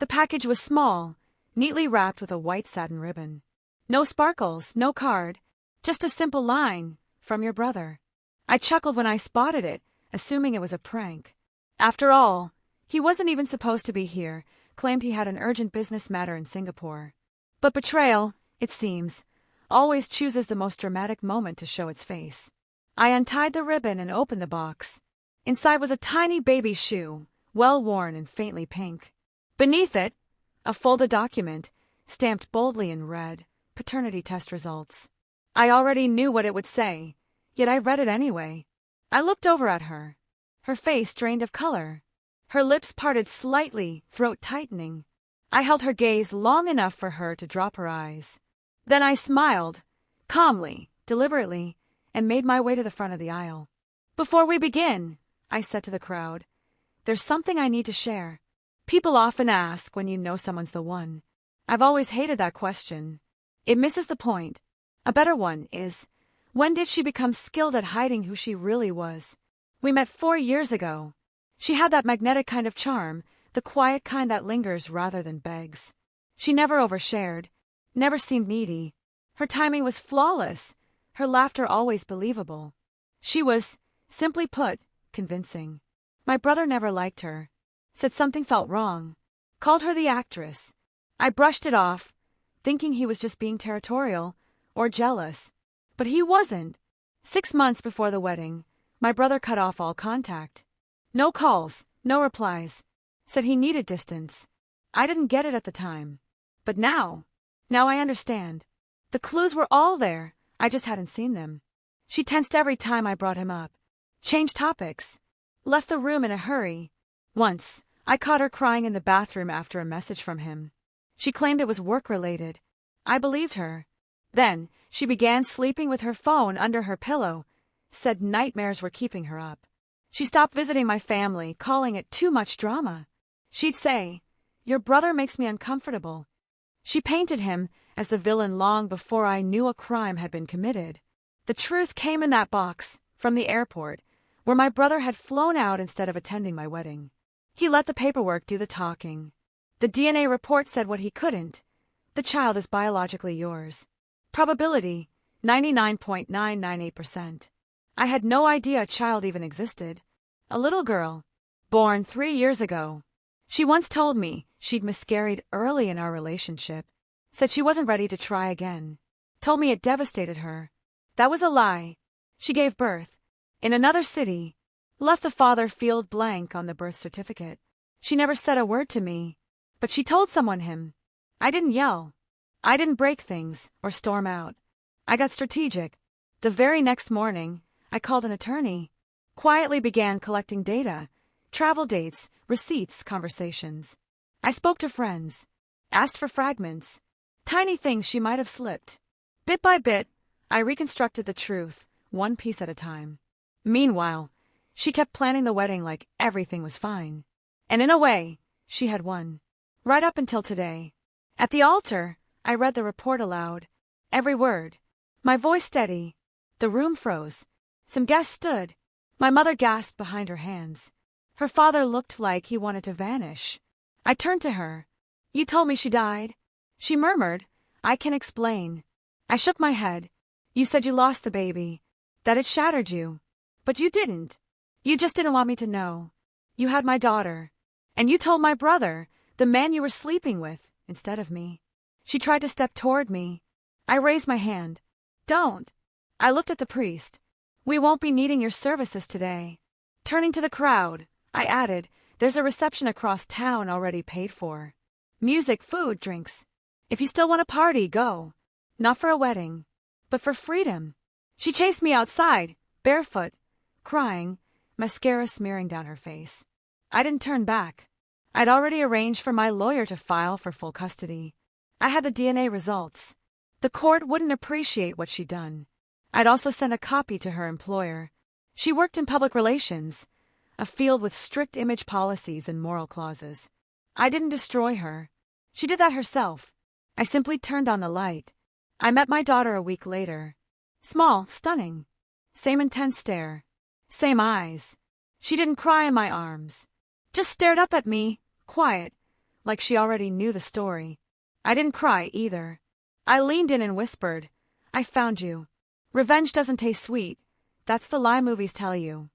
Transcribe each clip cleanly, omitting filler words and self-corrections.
The package was small, neatly wrapped with a white satin ribbon. No sparkles, no card, just a simple line, "From your brother." I chuckled when I spotted it, assuming it was a prank. After all, he wasn't even supposed to be here, claimed he had an urgent business matter in Singapore. But betrayal, it seems, always chooses the most dramatic moment to show its face. I untied the ribbon and opened the box. Inside was a tiny baby shoe, well-worn and faintly pink. Beneath it, a folded document, stamped boldly in red, paternity test results. I already knew what it would say, yet I read it anyway. I looked over at her. Her face drained of color. Her lips parted slightly, throat tightening. I held her gaze long enough for her to drop her eyes. Then I smiled, calmly, deliberately, and made my way to the front of the aisle. "Before we begin," I said to the crowd, "there's something I need to share. People often ask when you know someone's the one. I've always hated that question. It misses the point. A better one is, when did she become skilled at hiding who she really was? We met 4 years ago. She had that magnetic kind of charm, the quiet kind that lingers rather than begs. She never overshared, never seemed needy. Her timing was flawless, her laughter always believable. She was, simply put, convincing. My brother never liked her, said something felt wrong, called her the actress. I brushed it off, thinking he was just being territorial or jealous. But he wasn't. 6 months before the wedding, my brother cut off all contact. No calls, no replies. Said he needed distance. I didn't get it at the time. But now I understand. The clues were all there, I just hadn't seen them. She tensed every time I brought him up. Changed topics. Left the room in a hurry. Once, I caught her crying in the bathroom after a message from him. She claimed it was work-related. I believed her. Then, she began sleeping with her phone under her pillow, said nightmares were keeping her up. She stopped visiting my family, calling it too much drama. She'd say, "Your brother makes me uncomfortable." She painted him as the villain long before I knew a crime had been committed. The truth came in that box, from the airport, where my brother had flown out instead of attending my wedding. He let the paperwork do the talking. The DNA report said what he couldn't. The child is biologically yours. Probability, 99.998%. I had no idea a child even existed. A little girl, born 3 years ago. She once told me she'd miscarried early in our relationship. Said she wasn't ready to try again. Told me it devastated her. That was a lie. She gave birth. In another city. Left the father field blank on the birth certificate. She never said a word to me. But she told someone him. I didn't yell. I didn't break things or storm out. I got strategic. The very next morning, I called an attorney. Quietly began collecting data. Travel dates, receipts, conversations. I spoke to friends. Asked for fragments. Tiny things she might have slipped. Bit by bit, I reconstructed the truth, one piece at a time. Meanwhile, she kept planning the wedding like everything was fine. And in a way, she had won. Right up until today. At the altar, I read the report aloud. Every word. My voice steady. The room froze. Some guests stood. My mother gasped behind her hands. Her father looked like he wanted to vanish. I turned to her. "You told me she died." She murmured, "I can explain." I shook my head. "You said you lost the baby. That it shattered you. But you didn't. You just didn't want me to know. You had my daughter. And you told my brother, the man you were sleeping with, instead of me." She tried to step toward me. I raised my hand. "Don't." I looked at the priest. "We won't be needing your services today." Turning to the crowd, I added, "There's a reception across town already paid for. Music, food, drinks. If you still want to party, go. Not for a wedding, but for freedom." She chased me outside, barefoot, crying, mascara smearing down her face. I didn't turn back. I'd already arranged for my lawyer to file for full custody. I had the DNA results. The court wouldn't appreciate what she'd done. I'd also sent a copy to her employer. She worked in public relations, a field with strict image policies and moral clauses. I didn't destroy her. She did that herself. I simply turned on the light. I met my daughter a week later. Small, stunning. Same intense stare. Same eyes. She didn't cry in my arms. Just stared up at me, quiet, like she already knew the story. I didn't cry either. I leaned in and whispered, "I found you. Revenge doesn't taste sweet. That's the lie movies tell you.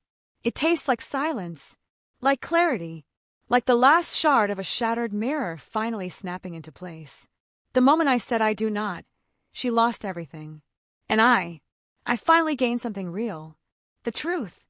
It tastes like silence, like clarity, like the last shard of a shattered mirror finally snapping into place." The moment I said I do not, she lost everything. And I finally gained something real. The truth.